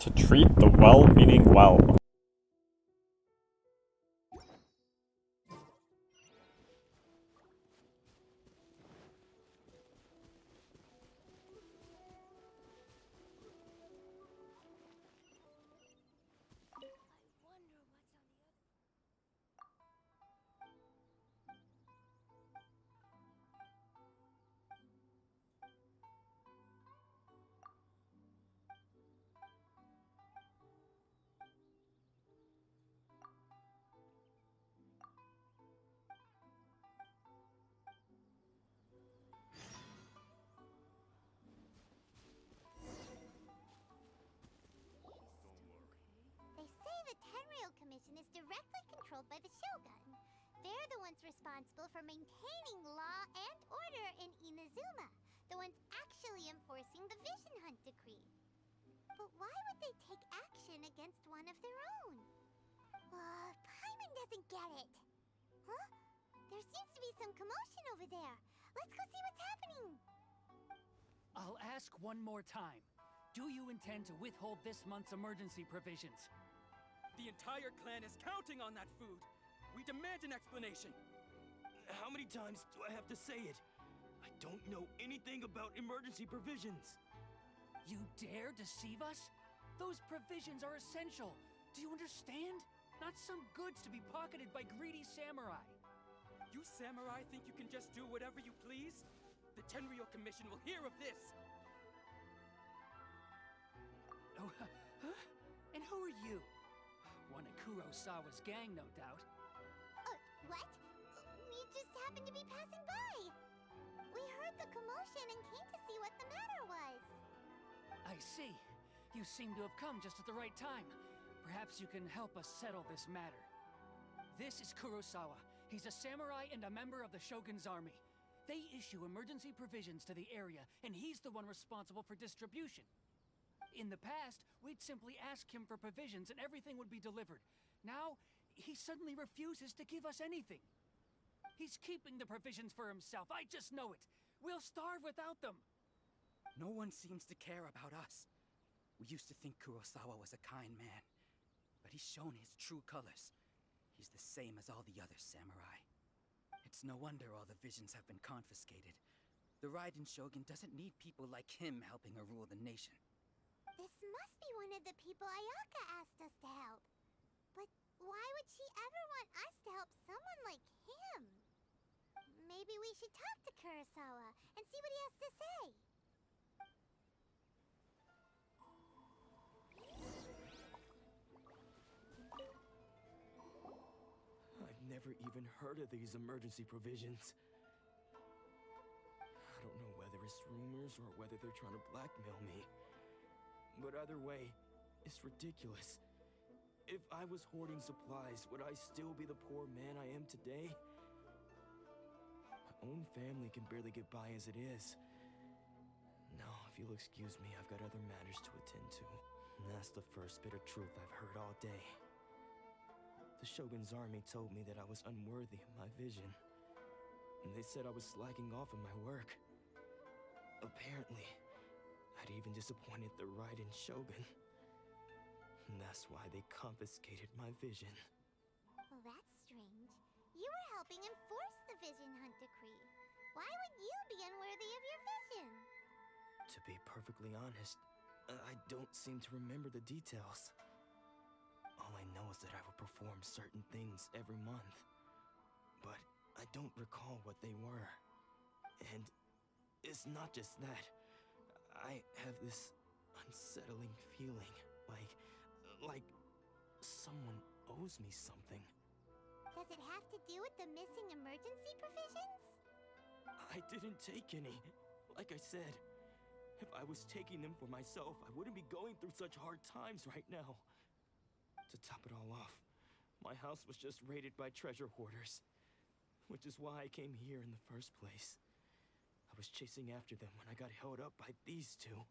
to treat the well-meaning well. They say the Tenryou Commission is directly controlled by the Shogun. They're the ones responsible for maintaining law and order in Inazuma, the ones actually enforcing the Vision Hunt Decree. But why would they take action against one of their own? Paimon doesn't get it. Huh? There seems to be some commotion over there. Let's go see what's happening. I'll ask one more time. Do you intend to withhold this month's emergency provisions? The entire clan is counting on that food. We demand an explanation. How many times do I have to say it? I don't know anything about emergency provisions. You dare deceive us? Those provisions are essential. Do you understand? Not some goods to be pocketed by greedy samurai. You samurai think you can just do whatever you please? The Tenryou Commission will hear of this. Oh, huh? And who are you? One of Kurosawa's gang, no doubt. What? We just happened to be passing by. We heard the commotion and came to see what the matter was. I see. You seem to have come just at the right time. Perhaps you can help us settle this matter. This is Kurosawa. He's a samurai and a member of the Shogun's army. They issue emergency provisions to the area, and he's the one responsible for distribution. In the past, we'd simply ask him for provisions and everything would be delivered. Now, he suddenly refuses to give us anything. He's keeping the provisions for himself. I just know it. We'll starve without them. No one seems to care about us. We used to think Kurosawa was a kind man, but he's shown his true colors. He's the same as all the other samurai. It's no wonder all the visions have been confiscated. The Raiden Shogun doesn't need people like him helping her rule the nation. This must be one of the people Ayaka asked us to help. But why would she ever want us to help someone like him? Maybe we should talk to Kurosawa and see what he has to say. I've never even heard of these emergency provisions. I don't know whether it's rumors or whether they're trying to blackmail me. But either way, it's ridiculous. If I was hoarding supplies, would I still be the poor man I am today? My own family can barely get by as it is. Now, if you'll excuse me, I've got other matters to attend to. And that's the first bit of truth I've heard all day. The Shogun's army told me that I was unworthy of my vision. And they said I was slacking off in my work. Apparently, I'd even disappointed the Raiden Shogun. And that's why they confiscated my vision. Well, that's strange. You were helping enforce the Vision Hunt Decree. Why would you be unworthy of your vision? To be perfectly honest, I don't seem to remember the details. All I know is that I would perform certain things every month. But I don't recall what they were. And it's not just that. I have this unsettling feeling, like someone owes me something. Does it have to do with the missing emergency provisions? I didn't take any. Like I said, if I was taking them for myself, I wouldn't be going through such hard times right now. To top it all off, my house was just raided by treasure hoarders, which is why I came here in the first place. I was chasing after them when I got held up by these two.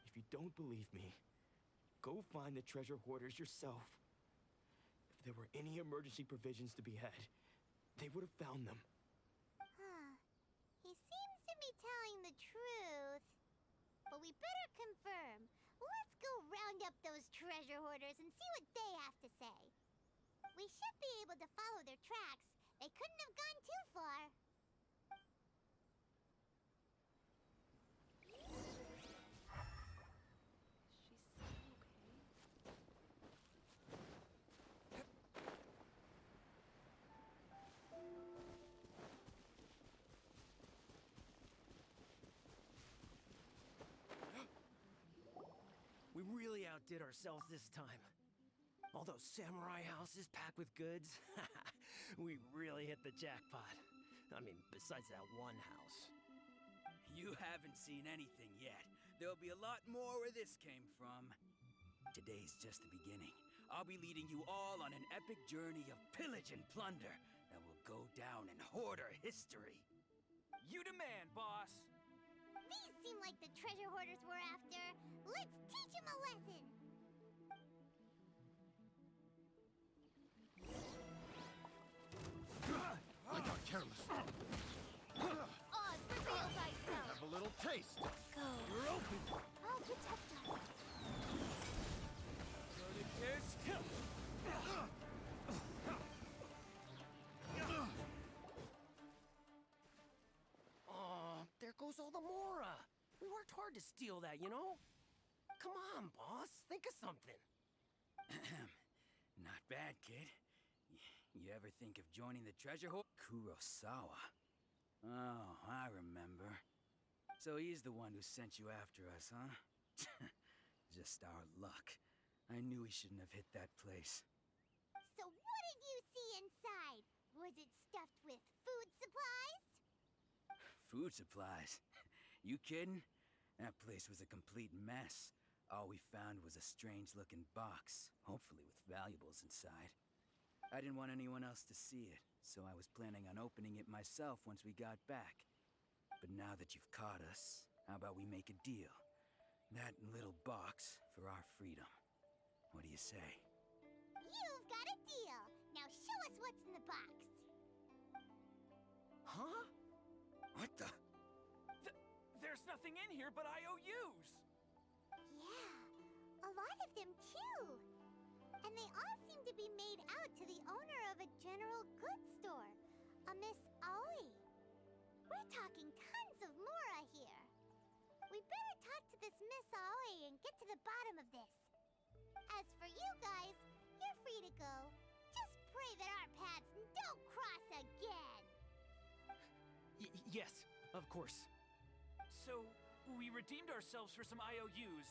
If you don't believe me, go find the treasure hoarders yourself. If there were any emergency provisions to be had, they would have found them. He seems to be telling the truth. But we better confirm. Let's go round up those headquarters and see what they have to say. We should be able to follow their tracks. They couldn't have gone too far. We really outdid ourselves this time. All those samurai houses packed with goods, we really hit the jackpot. I mean, besides that one house. You haven't seen anything yet. There'll be a lot more where this came from. Today's just the beginning. I'll be leading you all on an epic journey of pillage and plunder that will go down in hoarder history. You demand, boss. These seem like the treasure hoarders we're after. Let's teach them a lesson. I got careless. Oz for real, thyself. Have a little taste. Go. You're open. I'll protect us. Oh, there goes all the Mora. We worked hard to steal that, you know? Come on, boss. Think of something. Not bad, kid. You ever think of joining the treasure hoard? Kurosawa. Oh, I remember. So he's the one who sent you after us, huh? Just our luck. I knew he shouldn't have hit that place. So what did you see inside? Was it stuffed with food supplies? Food supplies? You kidding? That place was a complete mess. All we found was a strange-looking box, hopefully with valuables inside. I didn't want anyone else to see it, so I was planning on opening it myself once we got back. But now that you've caught us, how about we make a deal? That little box for our freedom. What do you say? You've got a deal. Now show us what's in the box. Huh? What the? There's nothing in here but IOUs. Yeah, a lot of them too. And they all seem to be made out to the owner of a general goods store, a Miss Aoi. We're talking tons of Mora here. We better talk to this Miss Aoi and get to the bottom of this. As for you guys, you're free to go. Just pray that our paths don't cross again. Yes, of course. So, we redeemed ourselves for some IOUs.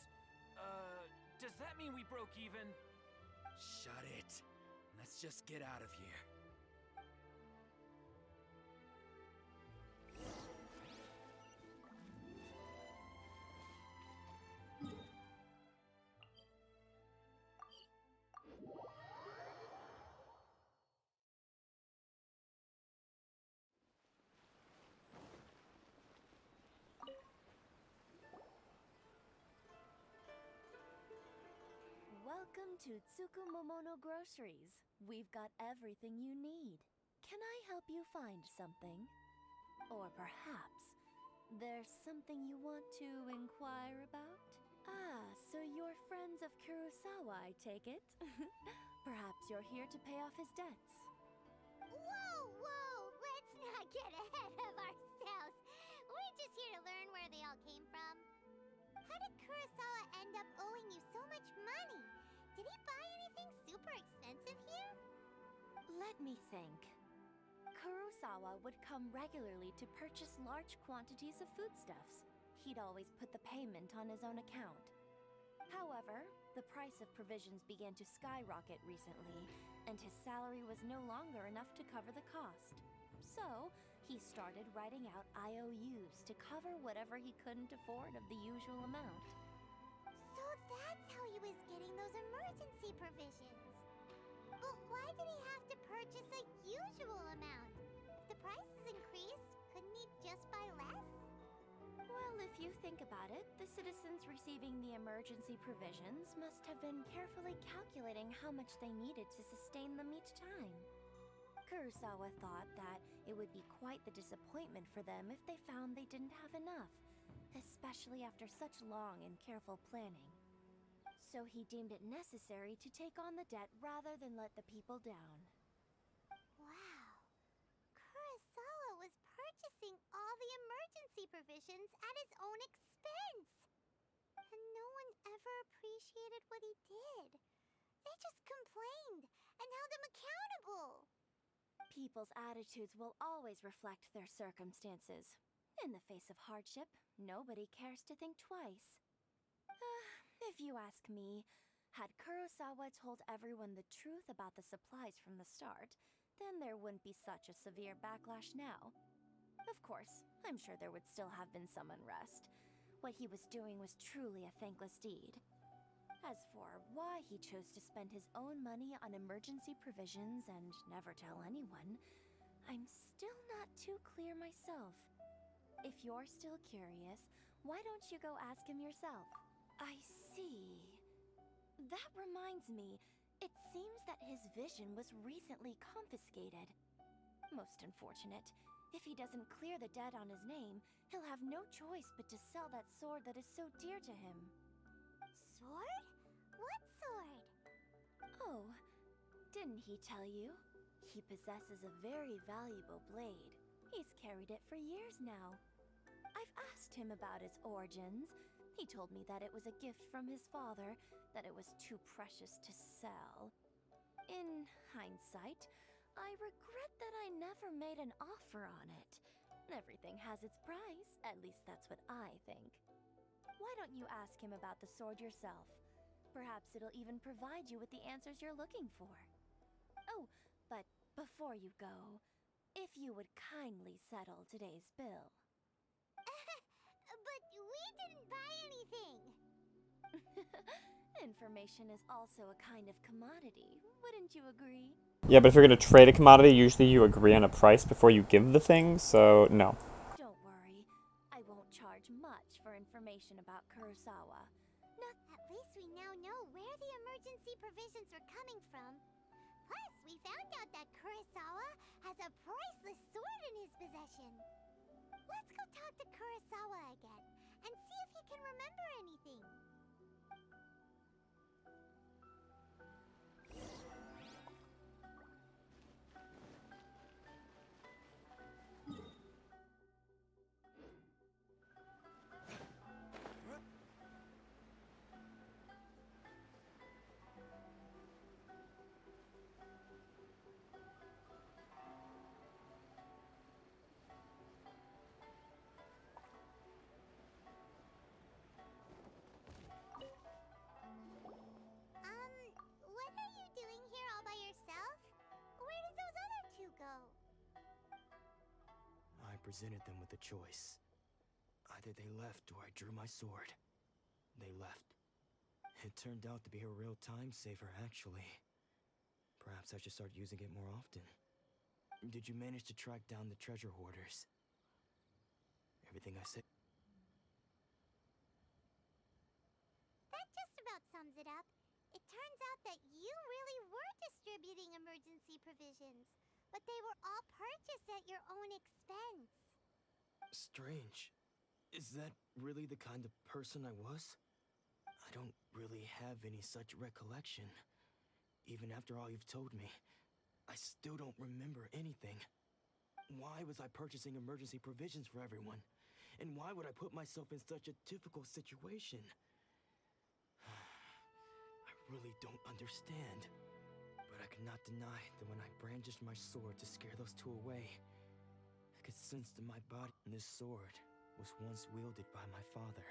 Does that mean we broke even? Shut it. Let's just get out of here. Welcome to Tsukumomono Groceries. We've got everything you need. Can I help you find something? Or perhaps there's something you want to inquire about? Ah, so you're friends of Kurosawa, I take it? Perhaps you're here to pay off his debts. Whoa, whoa! Let's not get ahead of ourselves. We're just here to learn where they all came from. How did Kurosawa end up owing you so much money? Did he buy anything super expensive here? Let me think. Kurosawa would come regularly to purchase large quantities of foodstuffs. He'd always put the payment on his own account. However, the price of provisions began to skyrocket recently, and his salary was no longer enough to cover the cost. So, he started writing out IOUs to cover whatever he couldn't afford of the usual amount. So that's how he was getting those emergency provisions. But why did he have to purchase a usual amount? If the prices increased, couldn't he just buy less? Well, if you think about it, the citizens receiving the emergency provisions must have been carefully calculating how much they needed to sustain them each time. Kurosawa thought that it would be quite the disappointment for them if they found they didn't have enough, especially after such long and careful planning. So he deemed it necessary to take on the debt rather than let the people down. Wow. Kurosawa was purchasing all the emergency provisions at his own expense. And no one ever appreciated what he did. They just complained and held him accountable. People's attitudes will always reflect their circumstances. In the face of hardship, nobody cares to think twice. If you ask me, had Kurosawa told everyone the truth about the supplies from the start, then there wouldn't be such a severe backlash now. Of course, I'm sure there would still have been some unrest. What he was doing was truly a thankless deed. As for why he chose to spend his own money on emergency provisions and never tell anyone, I'm still not too clear myself. If you're still curious, why don't you go ask him yourself? I see. That reminds me, it seems that his vision was recently confiscated. Most unfortunate. If he doesn't clear the debt on his name, he'll have no choice but to sell that sword that is so dear to him. Sword? What sword? Oh, didn't he tell you? He possesses a very valuable blade. He's carried it for years now. I've asked him about its origins. He told me that it was a gift from his father, that it was too precious to sell. In hindsight, I regret that I never made an offer on it. Everything has its price, at least that's what I think. Why don't you ask him about the sword yourself? Perhaps it'll even provide you with the answers you're looking for. Oh, but before you go, if you would kindly settle today's bill. But we didn't buy anything. Information is also a kind of commodity, wouldn't you agree? Yeah, but if you're gonna trade a commodity, usually you agree on a price before you give the thing, so no. Don't worry. I won't charge much for information about Kurosawa. At least we now know where the emergency provisions were coming from. Plus, we found out that Kurosawa has a priceless sword in his possession. Let's go talk to Kurosawa again and see if he can remember anything. What are you doing here all by yourself? Where did those other two go? I presented them with a choice. Either they left or I drew my sword. They left. It turned out to be a real time saver, actually. Perhaps I should start using it more often. Did you manage to track down the treasure hoarders? Everything I said... That just about sums it up. It turns out that you really were distributing emergency provisions, but they were all purchased at your own expense. Strange. Is that really the kind of person I was? I don't really have any such recollection. Even after all you've told me, I still don't remember anything. Why was I purchasing emergency provisions for everyone? And why would I put myself in such a difficult situation? I really don't understand. But I cannot deny that when I brandished my sword to scare those two away, I could sense in my body this sword was once wielded by my father.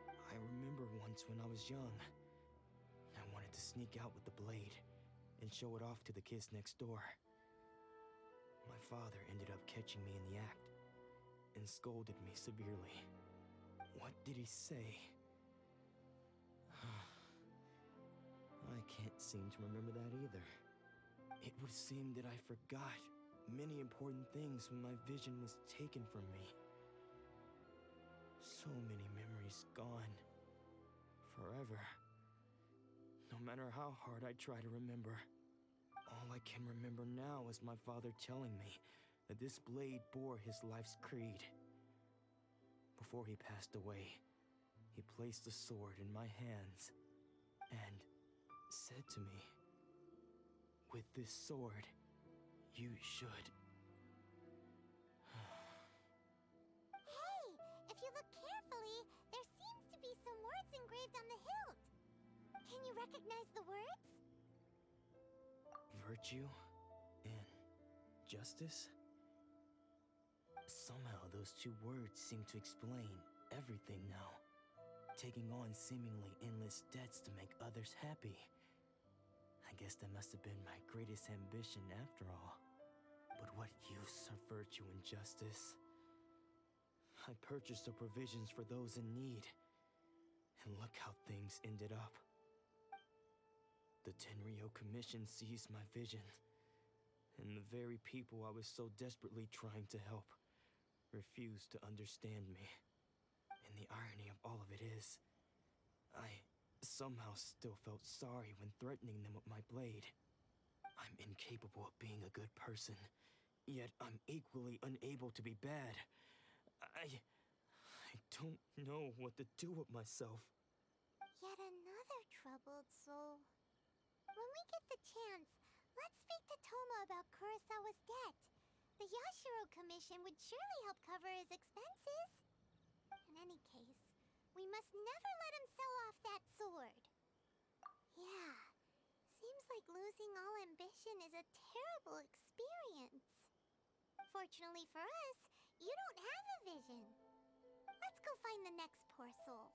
I remember once when I was young, I wanted to sneak out with the blade and show it off to the kids next door. My father ended up catching me in the act and scolded me severely. What did he say? I can't seem to remember that either. It would seem that I forgot many important things when my vision was taken from me. So many memories gone. Forever. No matter how hard I try to remember, all I can remember now is my father telling me that this blade bore his life's creed. Before he passed away, he placed the sword in my hands said to me, "With this sword, you should." Hey, if you look carefully, there seems to be some words engraved on the hilt. Can you recognize the words? Virtue and justice? Somehow those two words seem to explain everything now. Taking on seemingly endless debts to make others happy. I guess that must have been my greatest ambition after all. But what use are virtue and justice? I purchased the provisions for those in need. And look how things ended up. The Tenryo Commission seized my vision. And the very people I was so desperately trying to help refused to understand me. And the irony of all of it is, I somehow still felt sorry when threatening them with my blade. I'm incapable of being a good person, yet I'm equally unable to be bad. I don't know what to do with myself. Yet another troubled soul. When we get the chance, let's speak to Toma about Kurosawa's debt. The Yashiro Commission would surely help cover his expenses. In any case, we must never let him sell off that sword. Yeah, seems like losing all ambition is a terrible experience. Fortunately for us, you don't have a vision. Let's go find the next poor soul.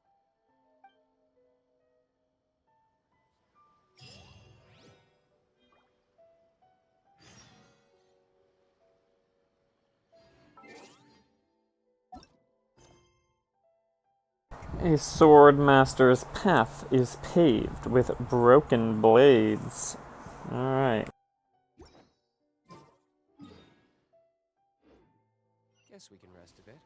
A sword master's path is paved with broken blades. Alright. Guess we can rest a bit.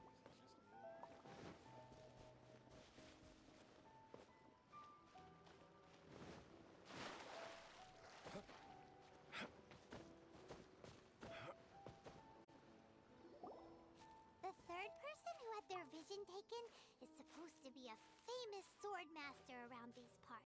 The third person who had their vision taken is supposed to be a famous sword master around these parts.